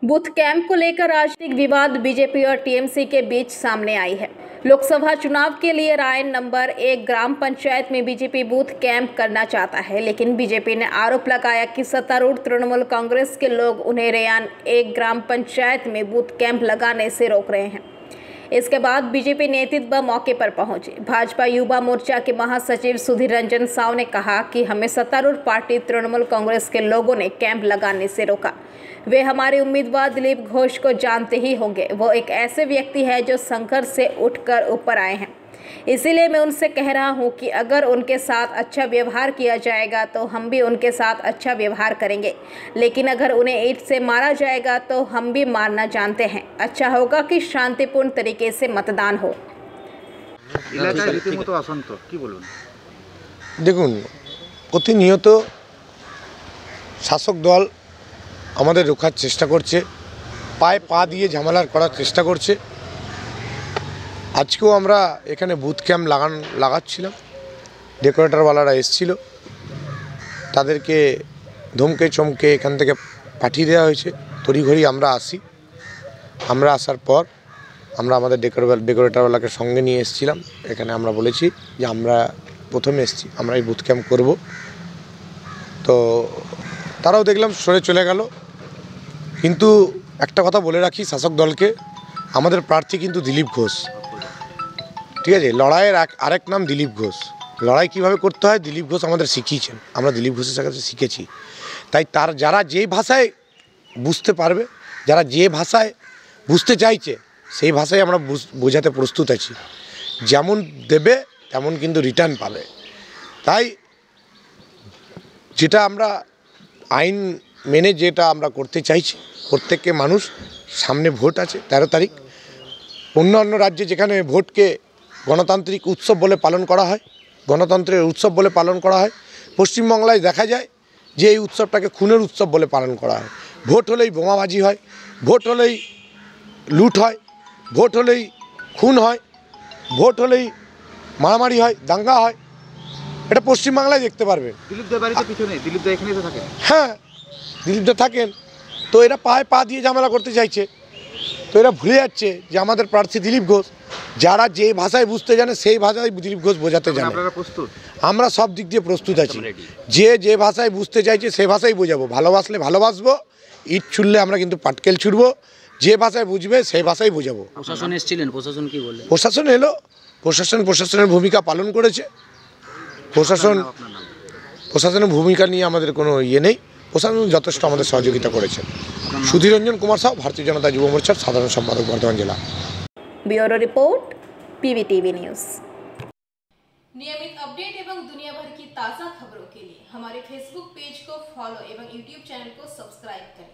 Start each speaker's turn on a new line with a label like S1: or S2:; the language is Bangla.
S1: बूथ कैंप को लेकर राजनीतिक विवाद बीजेपी और टीएमसी के बीच सामने आई है। लोकसभा चुनाव के लिए रायन नंबर 1 ग्राम पंचायत में बीजेपी बूथ कैंप करना चाहता है, लेकिन बीजेपी ने आरोप लगाया कि सत्तारूढ़ तृणमूल कांग्रेस के लोग उन्हें रायन 1 ग्राम पंचायत में बूथ कैंप लगाने से रोक रहे हैं। इसके बाद बीजेपी नेतृत्व मौके पर पहुंचे। भाजपा युवा मोर्चा के महासचिव सुधीर रंजन साव ने कहा कि हमें सत्तारूढ़ पार्टी तृणमूल कांग्रेस के लोगों ने कैंप लगाने से रोका। वे हमारे उम्मीदवार दिलीप घोष को जानते ही होंगे। वो एक ऐसे व्यक्ति है जो संघर्ष से उठकर ऊपर आए हैं। इसीलिए मैं उनसे कह रहा हूं कि अगर उनके साथ अच्छा व्यवहार किया जाएगा तो हम भी उनके साथ अच्छा व्यवहार करेंगे, लेकिन अगर उन्हें ईंट से मारा जाएगा तो हम भी मारना जानते हैं। अच्छा होगा कि शांतिपूर्ण तरीके से मतदान हो।
S2: দেখুন, প্রতিনিয়ত শাসক দল আমাদের রোখার চেষ্টা করছে, পায়ে পা দিয়ে ঝামেলা করার চেষ্টা করছে। আজকেও আমরা এখানে বুথ ক্যাম্প লাগাচ্ছিলাম। ডেকোরেটরওয়ালারা এসেছিল, তাদেরকে ধমকে চমকে এখান থেকে পাঠিয়ে দেওয়া হয়েছে। তড়িঘড়ি আমরা আসি। আমরা আসার পর আমরা আমাদের ডেকোরেটরওয়ালাকে সঙ্গে নিয়ে এসেছিলাম। এখানে আমরা বলেছি যে আমরা প্রথমে এসেছি, আমরা এই বুথ ক্যাম্প করব। তো তারাও দেখলাম সরে চলে গেল। কিন্তু একটা কথা বলে রাখি শাসক দলকে, আমাদের প্রার্থী কিন্তু দিলীপ ঘোষ, ঠিক আছে? লড়াইয়ের আরেক নাম দিলীপ ঘোষ। লড়াই কীভাবে করতে হয় দিলীপ ঘোষ আমাদের শিখিয়েছেন, আমরা দিলীপ ঘোষের কাছে শিখেছি। তাই তার যারা যে ভাষায় বুঝতে পারবে, যারা যে ভাষায় বুঝতে চাইছে সেই ভাষায় আমরা বোঝাতে প্রস্তুত আছি। যেমন দেবে তেমন কিন্তু রিটার্ন পাবে। তাই যেটা আমরা আইন মেনে যেটা আমরা করতে চাইছি, প্রত্যেককে মানুষ সামনে ভোট আছে 13 তারিখ। অন্য রাজ্যে যেখানে ভোটকে গণতান্ত্রিক উৎসব বলে পালন করা হয়, গণতন্ত্রের উৎসব বলে পালন করা হয়, পশ্চিমবাংলায় দেখা যায় যে এই উৎসবটাকে খুনের উৎসব বলে পালন করা হয়। ভোট হলেই বোমাবাজি হয়, ভোট হলেই লুট হয়, ভোট হলেই খুন হয়, ভোট হলেই মারামারি হয়, দাঙ্গা হয়। এটা পশ্চিমবাংলায় দেখতে পারবেন।
S3: দিলীপদের বাড়িতে পিছনে দিলীপদা এখানেই তো থাকেন।
S2: হ্যাঁ, দিলীপদা থাকেন। তো এরা পায়ে পা দিয়ে ঝামেলা করতে চাইছে। তো এরা ভুলে যাচ্ছে যে আমাদের প্রার্থী দিলীপ ঘোষ। যারা যে ভাষায় বুঝতে জানে সেই ভাষায় দিলীপ ঘোষ বোঝাতে জানে। আমরা সব দিক দিয়ে প্রস্তুত আছি। যে ভাষায় বুঝতে চাইছে সেই ভাষাই বোঝাবো। ভালোবাসলে ভালোবাসবো, ইট ছুড়লে আমরা কিন্তু পাটকেল ছুড়বো। যে ভাষায় বুঝবে সেই ভাষাই বোঝাবো।
S3: প্রশাসন এসেছিলেন, প্রশাসন কি বললেন?
S2: প্রশাসন এলো, প্রশাসনের ভূমিকা পালন করেছে। প্রশাসনের ভূমিকা নিয়ে আমাদের কোনো ইয়ে নেই। প্রশাসন যথেষ্ট আমাদের সহযোগিতা করেছে। সুধীর রঞ্জন কুমার সাউ, ভারতীয় জনতা যুব মোর্চার সাধারণ সম্পাদক, বর্ধমান জেলা।
S1: Bureau report, PVTV news. नियमित अपडेट एवं दुनिया भर की ताज़ा खबरों के लिए हमारे फेसबुक पेज को फॉलो एवं यूट्यूब चैनल को सब्सक्राइब करें।